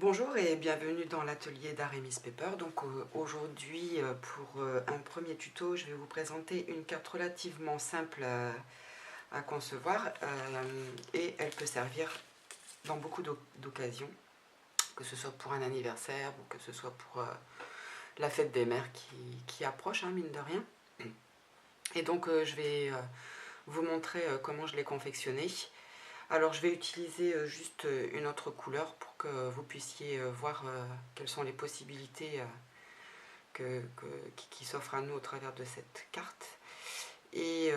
Bonjour et bienvenue dans l'atelier d'Aramis Paper. Donc aujourd'hui pour un premier tuto, je vais vous présenter une carte relativement simple à concevoir et elle peut servir dans beaucoup d'occasions, que ce soit pour un anniversaire ou que ce soit pour la fête des mères qui approche, hein, mine de rien. Et donc je vais vous montrer comment je l'ai confectionnée. Alors je vais utiliser juste une autre couleur pour que vous puissiez voir quelles sont les possibilités qui s'offrent à nous au travers de cette carte. Et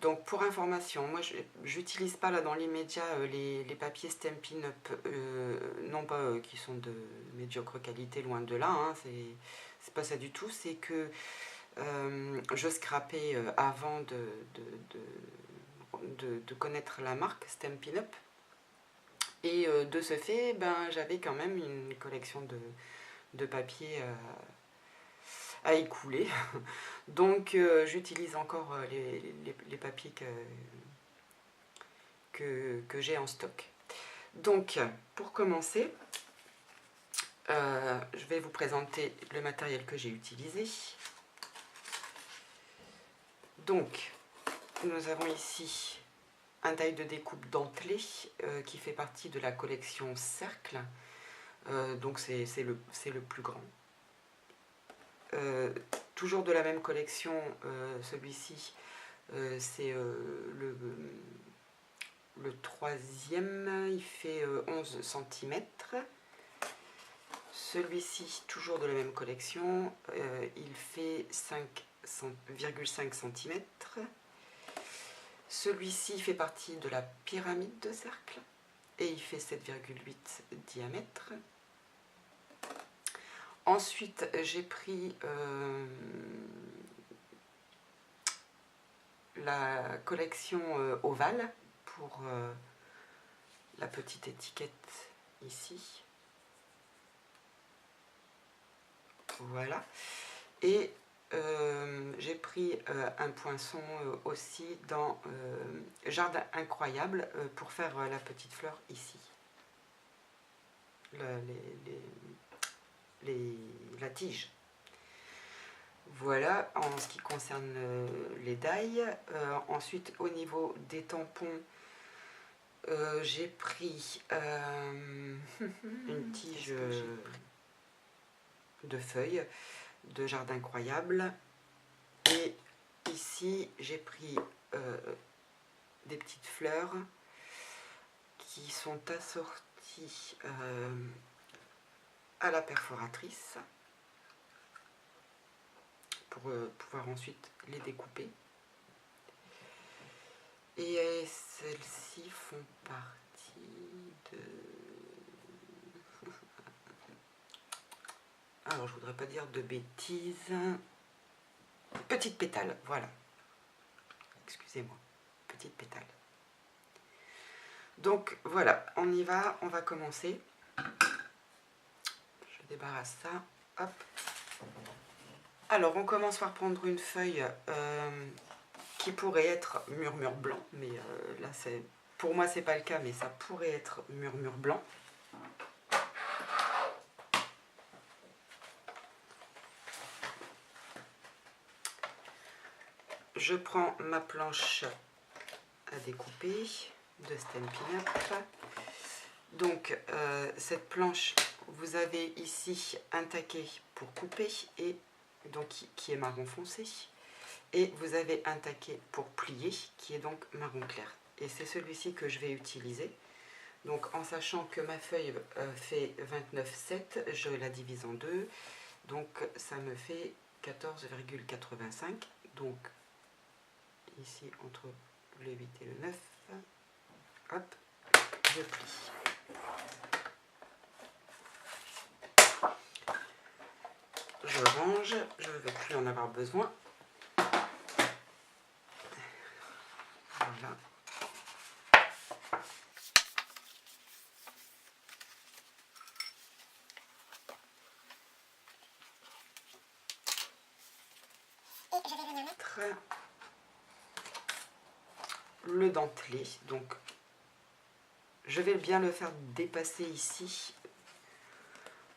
donc pour information, moi je n'utilise pas là dans l'immédiat les papiers Stampin' Up, non pas qui sont de médiocre qualité, loin de là, hein, c'est pas ça du tout, c'est que je scrapais avant de connaître la marque Stampin' Up. Et de ce fait, j'avais quand même une collection de papier à écouler. Donc j'utilise encore les papiers que j'ai en stock. Donc pour commencer, je vais vous présenter le matériel que j'ai utilisé. Donc nous avons ici un taille de découpe dentelé qui fait partie de la collection Cercle, donc c'est le plus grand. Toujours de la même collection, celui-ci c'est le troisième, il fait 11 cm. Celui-ci, toujours de la même collection, il fait 5,5 cm. Celui-ci fait partie de la pyramide de cercle et il fait 7,8 diamètre. Ensuite, j'ai pris la collection ovale pour la petite étiquette ici. Voilà. Et j'ai pris un poinçon aussi dans Jardin Incroyable pour faire la petite fleur ici. La tige. Voilà en ce qui concerne les dailles. Ensuite, au niveau des tampons, j'ai pris une tige de feuilles de Jardin Incroyable. Et ici, j'ai pris des petites fleurs qui sont assorties à la perforatrice pour pouvoir ensuite les découper. Et celles-ci font partie de... Alors, je voudrais pas dire de bêtises. Petite pétale, voilà. Excusez-moi, petite pétale. Donc, voilà, on y va, on va commencer. Je débarrasse ça, hop. Alors, on commence par prendre une feuille qui pourrait être murmure blanc, mais là, pour moi, c'est pas le cas, mais ça pourrait être murmure blanc. Je prends ma planche à découper de Stampin' Up. Donc, cette planche, vous avez ici un taquet pour couper, et donc qui est marron foncé. Et vous avez un taquet pour plier, qui est donc marron clair. Et c'est celui-ci que je vais utiliser. Donc, en sachant que ma feuille fait 29,7, je la divise en deux. Donc, ça me fait 14,85. Donc, ici, entre le 8 et le 9, hop, je plie. Je range, je ne vais plus en avoir besoin. Voilà. Et je vais venir mettre le dentelé. Donc, je vais bien le faire dépasser ici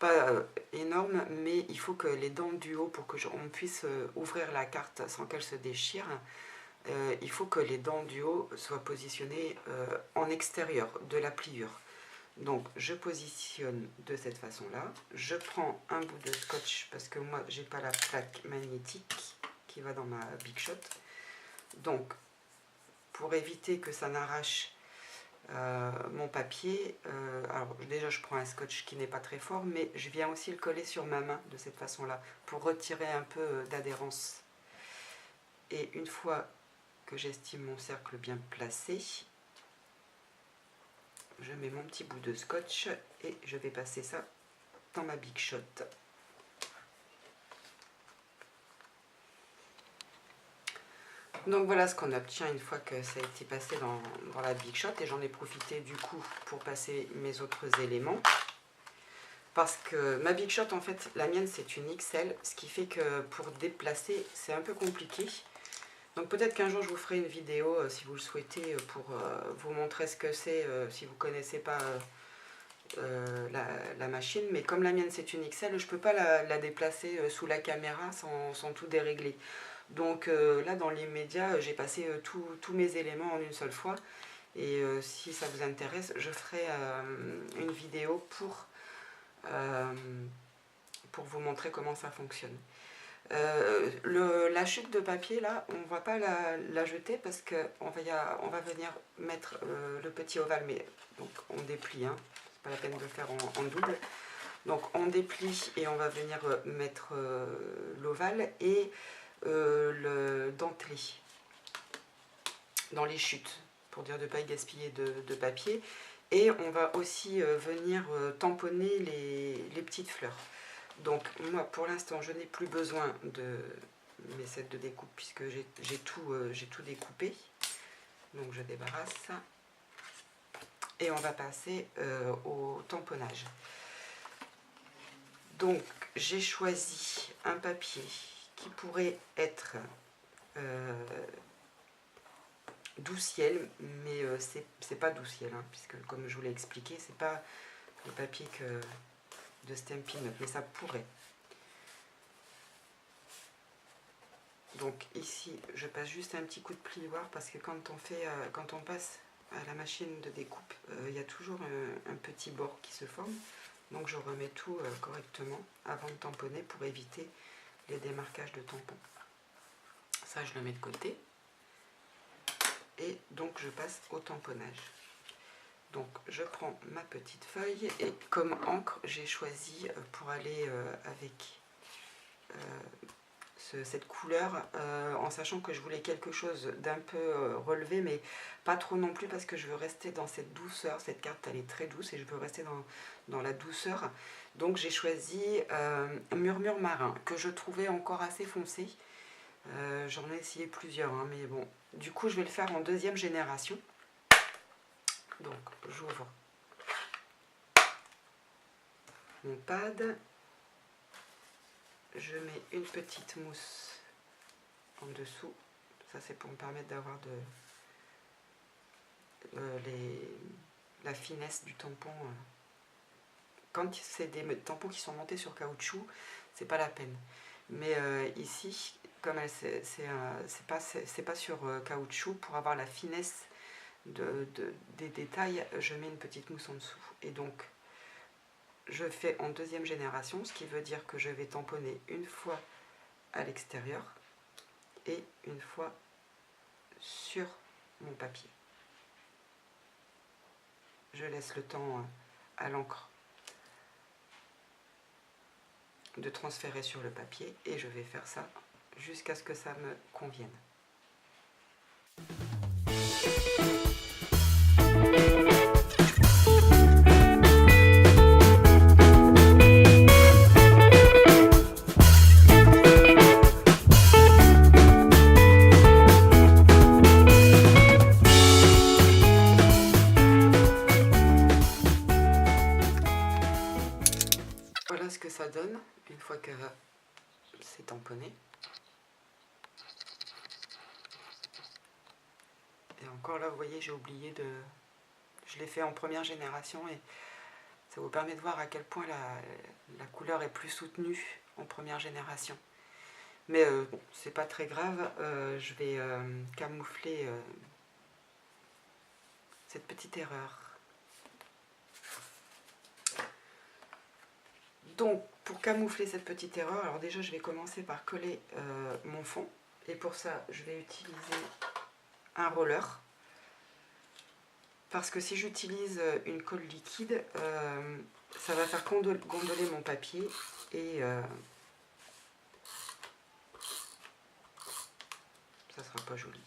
pas énorme, mais il faut que les dents du haut, pour que on puisse ouvrir la carte sans qu'elle se déchire, il faut que les dents du haut soient positionnées en extérieur de la pliure. Donc je positionne de cette façon là, je prends un bout de scotch parce que moi j'ai pas la plaque magnétique qui va dans ma Big Shot. Donc pour éviter que ça n'arrache mon papier, alors déjà je prends un scotch qui n'est pas très fort, mais je viens aussi le coller sur ma main de cette façon là pour retirer un peu d'adhérence. Et une fois que j'estime mon cercle bien placé, je mets mon petit bout de scotch et je vais passer ça dans ma Big Shot. Donc voilà ce qu'on obtient une fois que ça a été passé dans la Big Shot, et j'en ai profité du coup pour passer mes autres éléments. Parce que ma Big Shot, en fait, la mienne c'est une XL, ce qui fait que pour déplacer c'est un peu compliqué. Donc peut-être qu'un jour je vous ferai une vidéo si vous le souhaitez pour vous montrer ce que c'est si vous ne connaissez pas la machine. Mais comme la mienne c'est une XL, je ne peux pas la déplacer sous la caméra sans tout dérégler. Donc là dans l'immédiat j'ai passé tous mes éléments en une seule fois. Et si ça vous intéresse, je ferai une vidéo pour vous montrer comment ça fonctionne. La chute de papier là, on ne va pas la jeter parce qu'on va venir mettre le petit ovale, mais donc on déplie, hein, c'est pas la peine de le faire en double. Donc on déplie et on va venir mettre l'ovale et le dentelé dans les chutes, pour dire de ne pas y gaspiller de papier. Et on va aussi venir tamponner les petites fleurs. Donc moi pour l'instant je n'ai plus besoin de mes sets de découpe puisque j'ai tout découpé. Donc je débarrasse ça. Et on va passer au tamponnage. Donc j'ai choisi un papier qui pourrait être doux ciel, mais c'est pas doux ciel, hein, puisque comme je vous l'ai expliqué, c'est pas le papier de Stampin' Up, mais ça pourrait. Donc ici je passe juste un petit coup de plioir parce que quand on passe à la machine de découpe, il y a toujours un petit bord qui se forme. Donc je remets tout correctement avant de tamponner pour éviter les démarquages de tampons. Ça je le mets de côté. Et donc je passe au tamponnage. Donc je prends ma petite feuille et comme encre j'ai choisi pour aller avec cette couleur, en sachant que je voulais quelque chose d'un peu relevé, mais pas trop non plus parce que je veux rester dans cette douceur. Cette carte elle est très douce et je veux rester dans la douceur. Donc j'ai choisi Murmure Marin que je trouvais encore assez foncé. J'en ai essayé plusieurs, hein, mais bon, du coup je vais le faire en deuxième génération. Donc j'ouvre mon pad, je mets une petite mousse en dessous, ça c'est pour me permettre d'avoir la finesse du tampon. Quand c'est des tampons qui sont montés sur caoutchouc, c'est pas la peine. Mais ici, comme c'est pas sur caoutchouc, pour avoir la finesse des détails, je mets une petite mousse en dessous. Et donc je fais en deuxième génération, ce qui veut dire que je vais tamponner une fois à l'extérieur et une fois sur mon papier. Je laisse le temps à l'encre de transférer sur le papier et je vais faire ça jusqu'à ce que ça me convienne. Voilà ce que ça donne une fois que c'est tamponné. Et encore là, vous voyez, j'ai oublié de... Je l'ai fait en première génération et Ça vous permet de voir à quel point la couleur est plus soutenue en première génération. Mais bon, c'est pas très grave, je vais camoufler cette petite erreur. Donc, pour camoufler cette petite erreur, alors déjà je vais commencer par coller mon fond. Et pour ça, je vais utiliser un roller. Parce que si j'utilise une colle liquide, ça va faire gondoler mon papier et ça sera pas joli.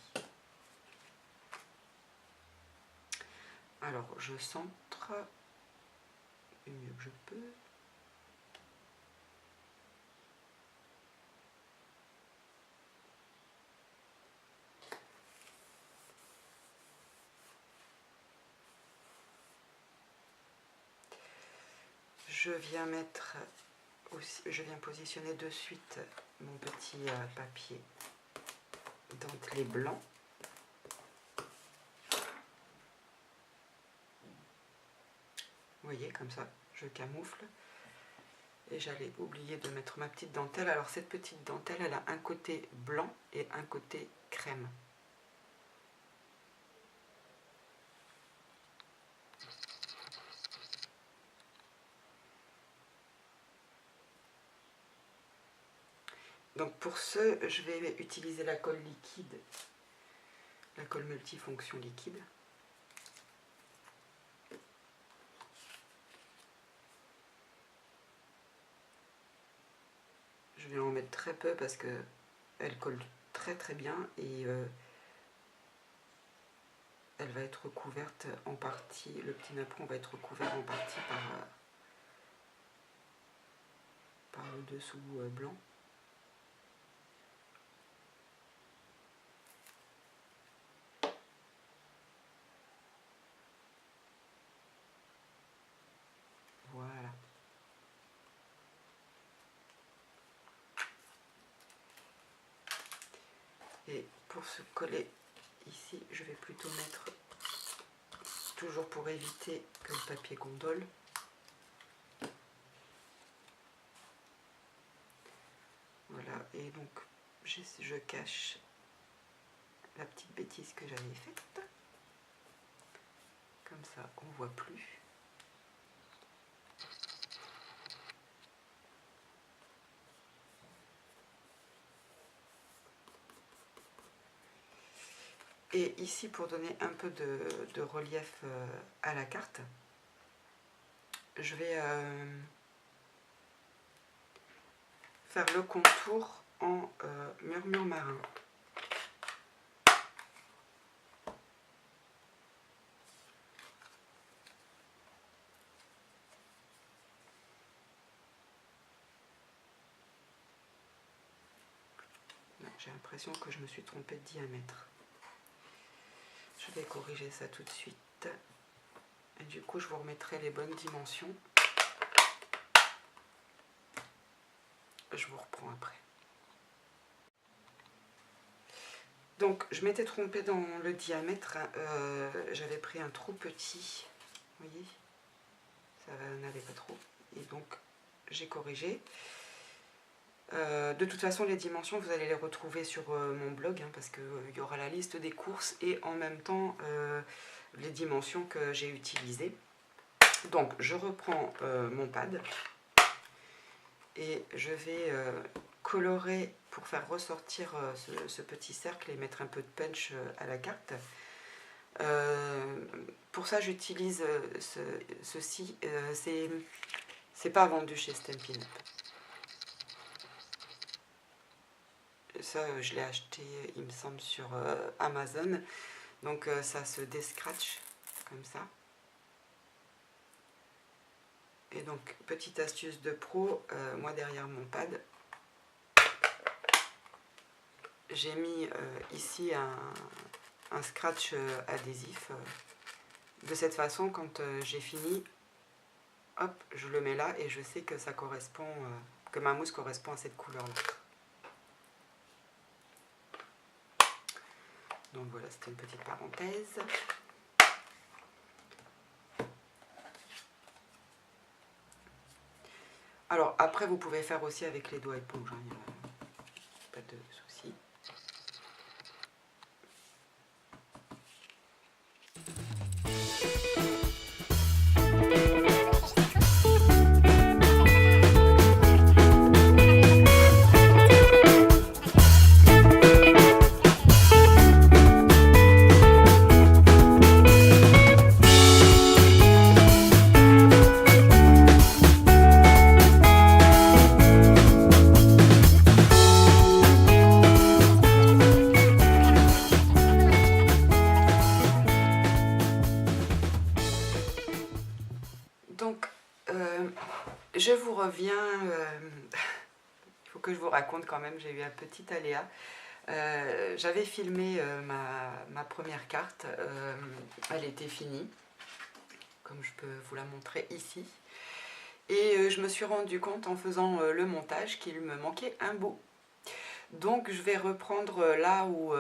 Alors je centre du mieux que je peux. Je viens positionner de suite mon petit papier dentelé blanc. Vous voyez, comme ça, je camoufle. Et j'allais oublier de mettre ma petite dentelle. Alors cette petite dentelle, elle a un côté blanc et un côté crème. Donc pour ce, je vais utiliser la colle liquide, la colle multifonction liquide. Je vais en mettre très peu parce que elle colle très très bien et elle va être recouverte en partie, le petit napperon va être recouvert en partie par le dessous blanc. Voilà. Et pour se coller ici, je vais plutôt mettre, toujours pour éviter que le papier gondole, voilà, et donc je cache la petite bêtise que j'avais faite, comme ça on ne voit plus. Et ici, pour donner un peu de relief à la carte, je vais faire le contour en murmure marin. J'ai l'impression que je me suis trompée de diamètre. Je vais corriger ça tout de suite. Et du coup, je vous remettrai les bonnes dimensions. Je vous reprends après. Donc, je m'étais trompée dans le diamètre. J'avais pris un trop petit. Vous voyez, ça n'allait pas trop. Et donc, j'ai corrigé. De toute façon, les dimensions, vous allez les retrouver sur mon blog, hein, parce qu'il y aura la liste des courses et en même temps les dimensions que j'ai utilisées. Donc, je reprends mon pad et je vais colorer pour faire ressortir ce petit cercle et mettre un peu de punch à la carte. Pour ça, j'utilise ceci. C'est pas vendu chez Stampin' Up. Ça, je l'ai acheté, il me semble, sur Amazon. Donc, ça se déscratch comme ça. Et donc, petite astuce de pro, moi derrière mon pad, j'ai mis ici un scratch adhésif. De cette façon, quand j'ai fini, hop, je le mets là et je sais que ça correspond, que ma mousse correspond à cette couleur-là. Donc voilà, c'était une petite parenthèse. Alors après vous pouvez faire aussi avec les doigts éponges, hein, il n'y a pas de souci. Donc, je vous reviens, il faut que je vous raconte quand même, j'ai eu un petit aléa. J'avais filmé ma première carte, elle était finie, comme je peux vous la montrer ici. Et je me suis rendu compte en faisant le montage qu'il me manquait un bout. Donc je vais reprendre là où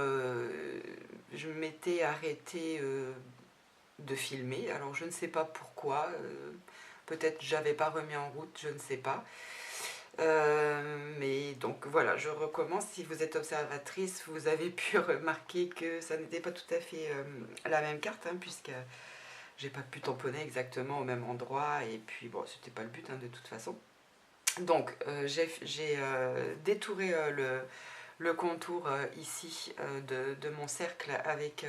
je m'étais arrêtée de filmer. Alors je ne sais pas pourquoi, peut-être j'avais pas remis en route, je ne sais pas. Mais donc voilà, je recommence. Si vous êtes observatrice, vous avez pu remarquer que ça n'était pas tout à fait la même carte, hein, puisque j'ai pas pu tamponner exactement au même endroit, et puis bon, c'était pas le but, hein, de toute façon. Donc j'ai détouré le contour ici de mon cercle avec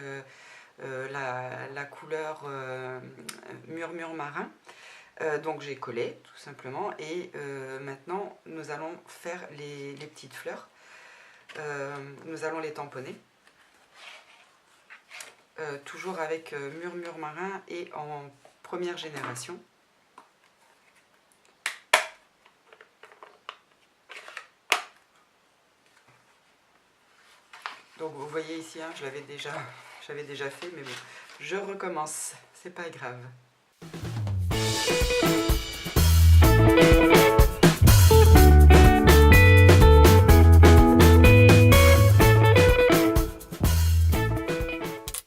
la couleur murmure marin. Donc j'ai collé tout simplement, et maintenant nous allons faire les petites fleurs. Nous allons les tamponner. Toujours avec murmure marin et en première génération. Donc vous voyez ici, hein, j'avais déjà fait, mais bon, je recommence, c'est pas grave.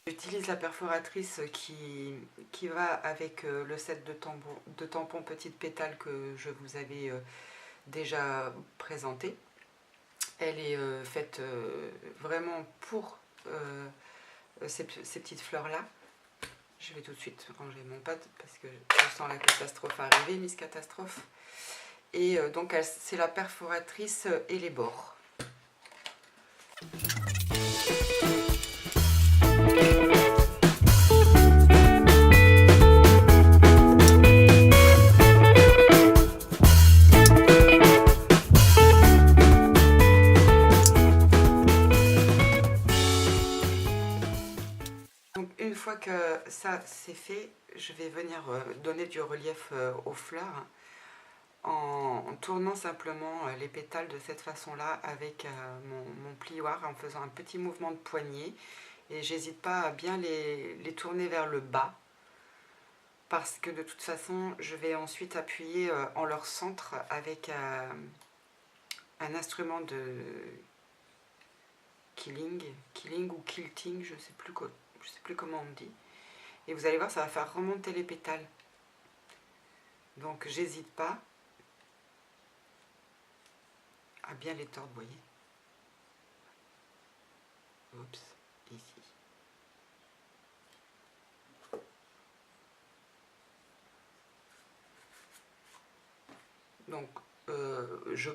J'utilise la perforatrice qui va avec le set de tampons petites pétales que je vous avais déjà présenté. Elle est faite vraiment pour ces petites fleurs là. Je vais tout de suite ranger mon pad parce que je sens la catastrophe arriver, Miss Catastrophe. Et donc c'est la perforatrice et les bords. Une fois que ça c'est fait, je vais venir donner du relief aux fleurs en tournant simplement les pétales de cette façon là avec mon plioir, en faisant un petit mouvement de poignet, et j'hésite pas à bien les tourner vers le bas, parce que de toute façon je vais ensuite appuyer en leur centre avec un instrument de killing ou quilting, je sais plus comment on dit, et vous allez voir, ça va faire remonter les pétales. Donc j'hésite pas à bien les tordre, vous voyez. Oups, ici. Donc je...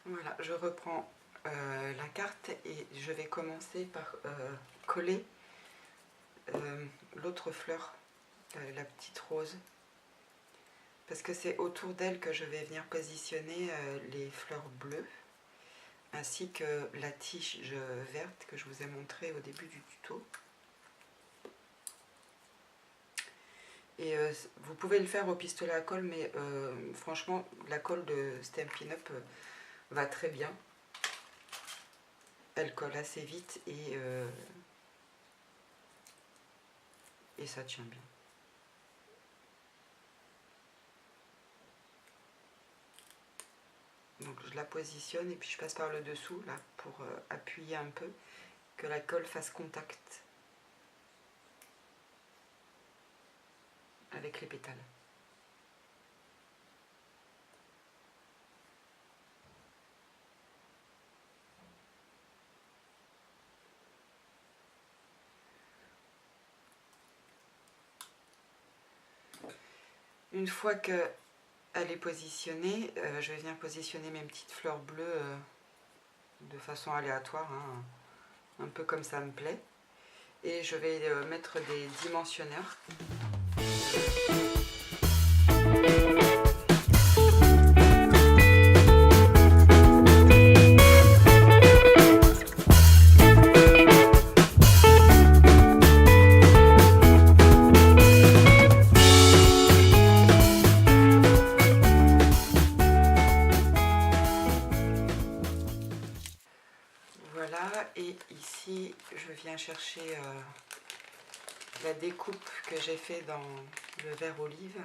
Voilà, je reprends la carte et je vais commencer par coller l'autre fleur, la petite rose, parce que c'est autour d'elle que je vais venir positionner les fleurs bleues, ainsi que la tige verte que je vous ai montré au début du tuto. Et vous pouvez le faire au pistolet à colle, mais franchement la colle de Stampin' Up! Va très bien. elle colle assez vite et ça tient bien. Donc je la positionne et puis je passe par le dessous là pour appuyer un peu, que la colle fasse contact avec les pétales. Une fois qu'elle est positionnée, je vais venir positionner mes petites fleurs bleues de façon aléatoire, hein, un peu comme ça me plaît. Et je vais mettre des dimensionneurs. Voilà, et ici je viens chercher la découpe que j'ai fait dans le verre olive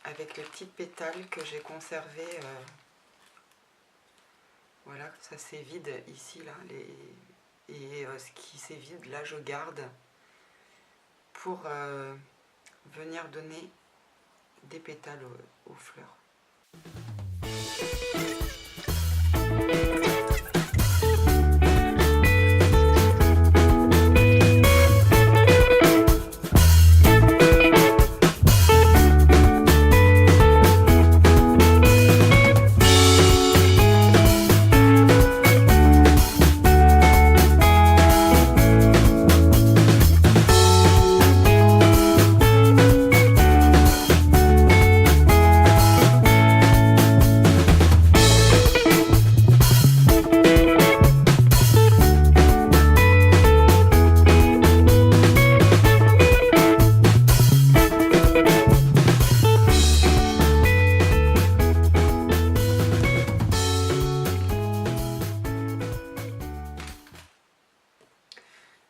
avec les petites pétales que j'ai conservées. Voilà, ça c'est vide ici là, et ce qui c'est vide là je garde pour venir donner des pétales aux fleurs.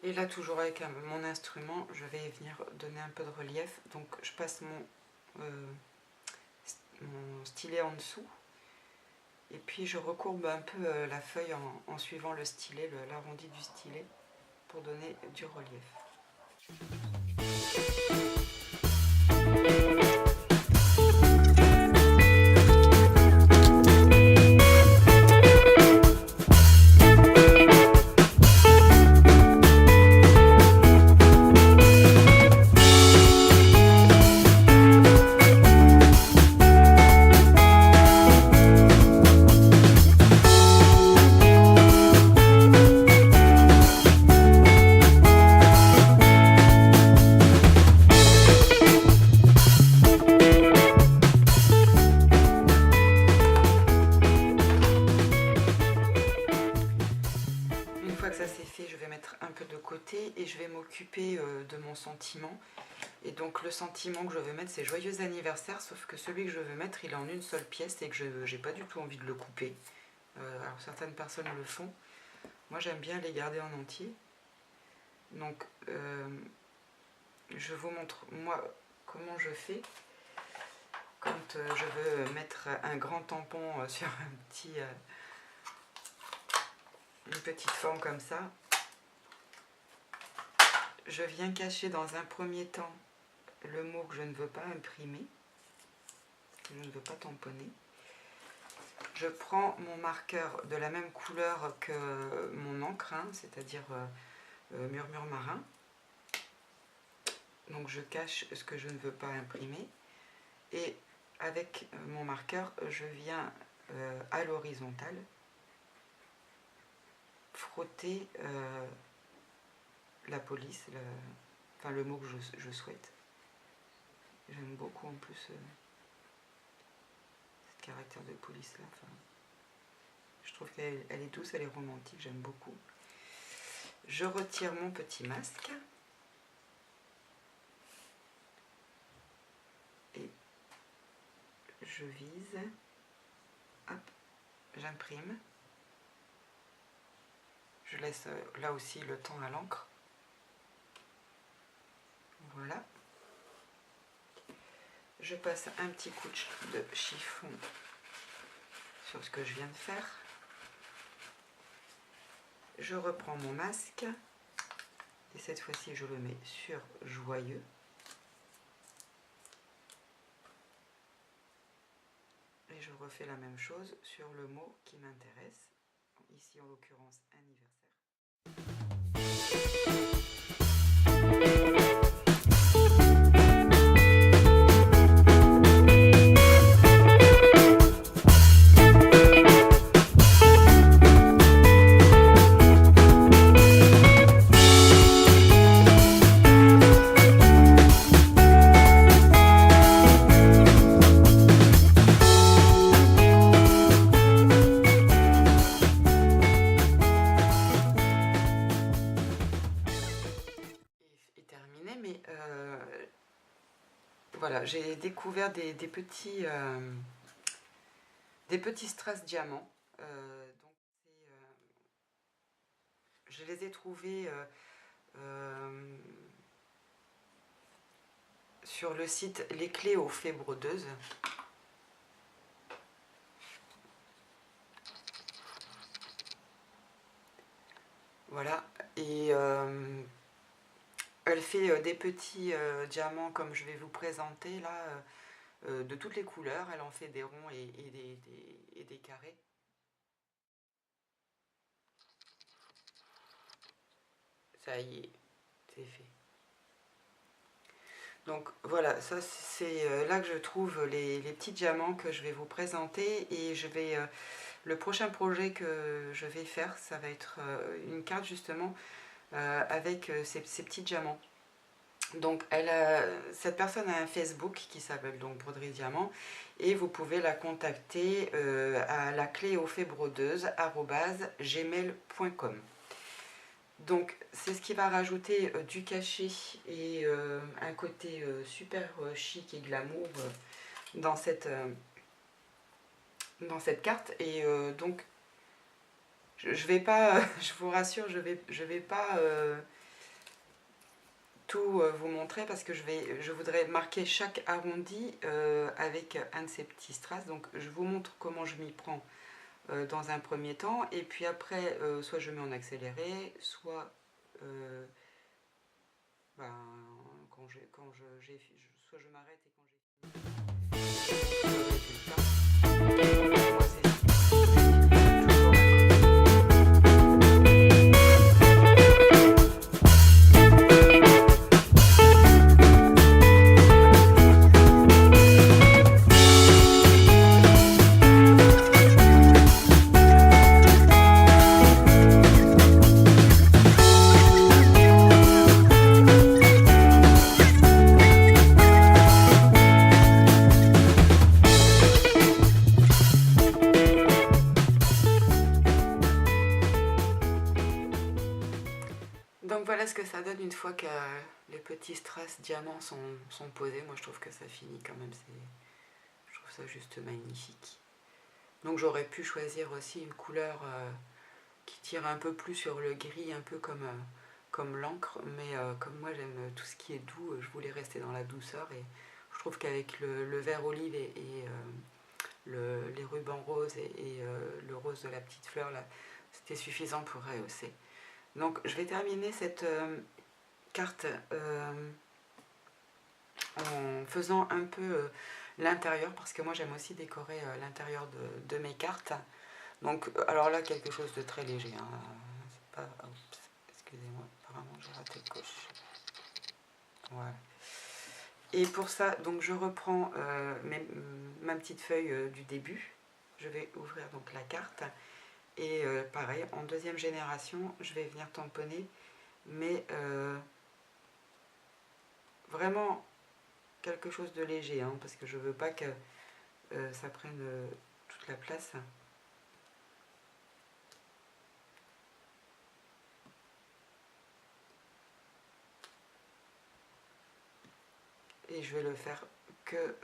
Et là, toujours avec mon instrument, je vais venir donner un peu de relief. Donc je passe mon stylet en dessous. Et puis je recourbe un peu la feuille en suivant le stylet, l'arrondi du stylet, pour donner du relief. Et je vais m'occuper de mon sentiment. Et donc le sentiment que je veux mettre, c'est joyeux anniversaire, sauf que celui que je veux mettre, il est en une seule pièce et que je n'ai pas du tout envie de le couper. Alors certaines personnes le font, moi j'aime bien les garder en entier. Donc je vous montre moi comment je fais quand je veux mettre un grand tampon sur une petite forme comme ça. Je viens cacher dans un premier temps le mot que je ne veux pas imprimer, que je ne veux pas tamponner. Je prends mon marqueur de la même couleur que mon encre, hein, c'est-à-dire Murmure Marin. Donc je cache ce que je ne veux pas imprimer. Et avec mon marqueur, je viens à l'horizontale frotter la police, enfin le mot que je souhaite. J'aime beaucoup en plus ce caractère de police là. Enfin, je trouve qu'elle est douce, elle est romantique, j'aime beaucoup. Je retire mon petit masque. Et je vise. Hop, j'imprime. Je laisse là aussi le temps à l'encre. Voilà. Je passe un petit coup de chiffon sur ce que je viens de faire. Je reprends mon masque et cette fois-ci je le mets sur joyeux. Et je refais la même chose sur le mot qui m'intéresse, ici en l'occurrence anniversaire. Mais voilà, j'ai découvert des petits strass diamants. Donc je les ai trouvés sur le site Les Clés aux Fées Brodeuses. Voilà, et elle fait des petits diamants comme je vais vous présenter là, de toutes les couleurs. Elle en fait des ronds et des carrés. Ça y est, c'est fait. Donc voilà, ça c'est là que je trouve les petits diamants que je vais vous présenter. Et je vais le prochain projet que je vais faire, ça va être une carte justement avec ces petits diamants. Donc cette personne a un Facebook qui s'appelle donc Broderie Diamant, et vous pouvez la contacter à la clé aux fées brodeuses @gmail.com. Donc c'est ce qui va rajouter du cachet et un côté super chic et glamour dans cette carte. Et donc je vais pas, je vous rassure, je vais pas tout vous montrer parce que je voudrais marquer chaque arrondi avec un de ces petits strass. Donc je vous montre comment je m'y prends dans un premier temps, et puis après soit je mets en accéléré, soit ben, soit je m'arrête et quand j'ai fini le résultat. Donc voilà ce que ça donne une fois que les petits strass diamants sont posés. Moi je trouve que ça finit quand même, je trouve ça juste magnifique. Donc j'aurais pu choisir aussi une couleur qui tire un peu plus sur le gris, un peu comme l'encre, mais comme moi j'aime tout ce qui est doux, je voulais rester dans la douceur, et je trouve qu'avec le vert olive et les rubans roses et le rose de la petite fleur là, c'était suffisant pour rehausser. Donc je vais terminer cette carte en faisant un peu l'intérieur, parce que moi j'aime aussi décorer l'intérieur de mes cartes. Donc alors là, quelque chose de très léger, hein. C'est pas... Oups, excusez-moi, apparemment j'ai raté le coche. Voilà. Et pour ça, donc je reprends ma petite feuille du début. Je vais ouvrir donc la carte. Et pareil, en deuxième génération, je vais venir tamponner, mais vraiment quelque chose de léger, hein, parce que je veux pas que ça prenne toute la place. Et je vais le faire que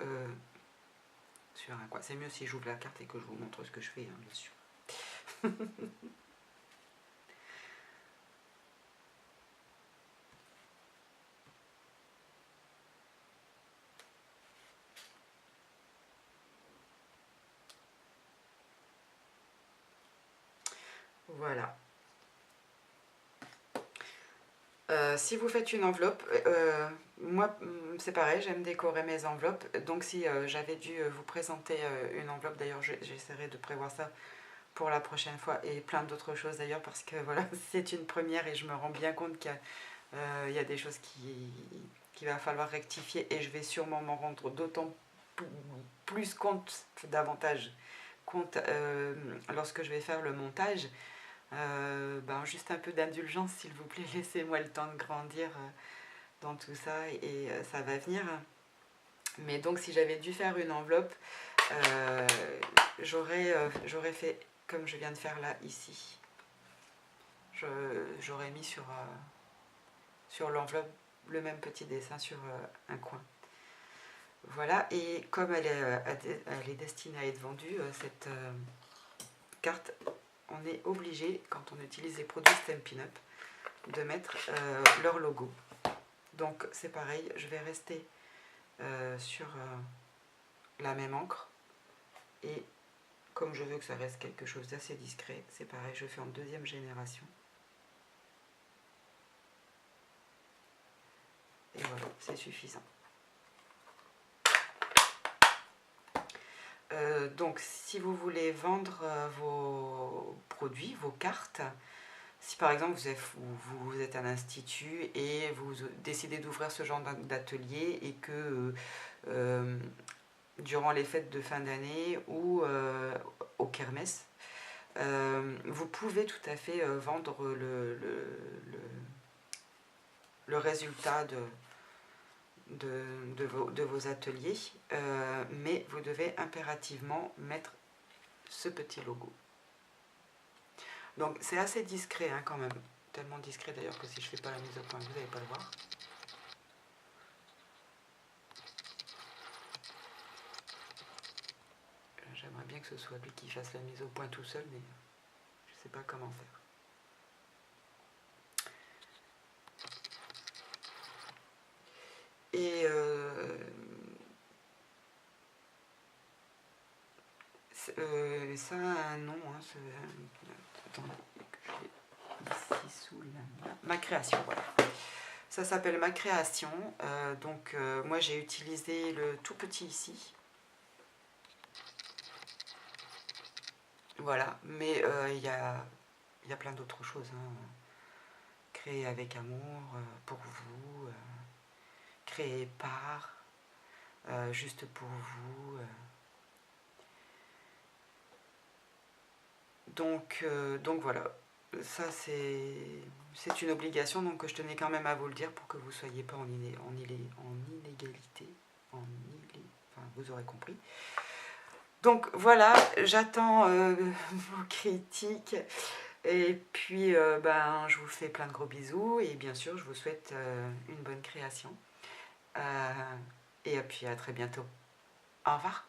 sur un coin. C'est mieux si j'ouvre la carte et que je vous montre ce que je fais, hein, bien sûr. Voilà. Si vous faites une enveloppe, moi c'est pareil, j'aime décorer mes enveloppes. Donc si j'avais dû vous présenter une enveloppe, d'ailleurs j'essaierai de prévoir ça pour la prochaine fois et plein d'autres choses d'ailleurs parce que voilà, c'est une première et je me rends bien compte qu'il y a des choses qu'il va falloir rectifier et je vais sûrement m'en rendre d'autant plus compte, davantage compte lorsque je vais faire le montage. Juste un peu d'indulgence s'il vous plaît, laissez-moi le temps de grandir dans tout ça et ça va venir. Mais donc si j'avais dû faire une enveloppe, j'aurais fait comme je viens de faire là ici. J'aurais mis sur l'enveloppe le même petit dessin sur un coin. Voilà, et comme elle est destinée à être vendue, cette carte, on est obligé, quand on utilise les produits Stampin' Up, de mettre leur logo. Donc c'est pareil, je vais rester sur la même encre et comme je veux que ça reste quelque chose d'assez discret, c'est pareil, je fais en deuxième génération. Et voilà, c'est suffisant. Donc si vous voulez vendre vos produits, vos cartes, si par exemple vous êtes un institut et vous décidez d'ouvrir ce genre d'atelier et que durant les fêtes de fin d'année ou au kermesse, vous pouvez tout à fait vendre le résultat de vos ateliers, mais vous devez impérativement mettre ce petit logo. Donc c'est assez discret hein, quand même, tellement discret d'ailleurs que si je ne fais pas la mise au point, vous n'allez pas le voir. J'aimerais bien que ce soit lui qui fasse la mise au point tout seul, mais je ne sais pas comment faire. Et ça a un nom, hein, attendez, ici sous ma création, voilà. Ça s'appelle Ma Création, moi j'ai utilisé le tout petit ici. Voilà, mais il y a plein d'autres choses, hein. Créer avec amour, pour vous, créer par, juste pour vous. Donc voilà, ça c'est une obligation, donc que je tenais quand même à vous le dire pour que vous ne soyez pas en inégalité, enfin vous aurez compris. Donc voilà, j'attends vos critiques et puis je vous fais plein de gros bisous et bien sûr je vous souhaite une bonne création et puis à très bientôt. Au revoir.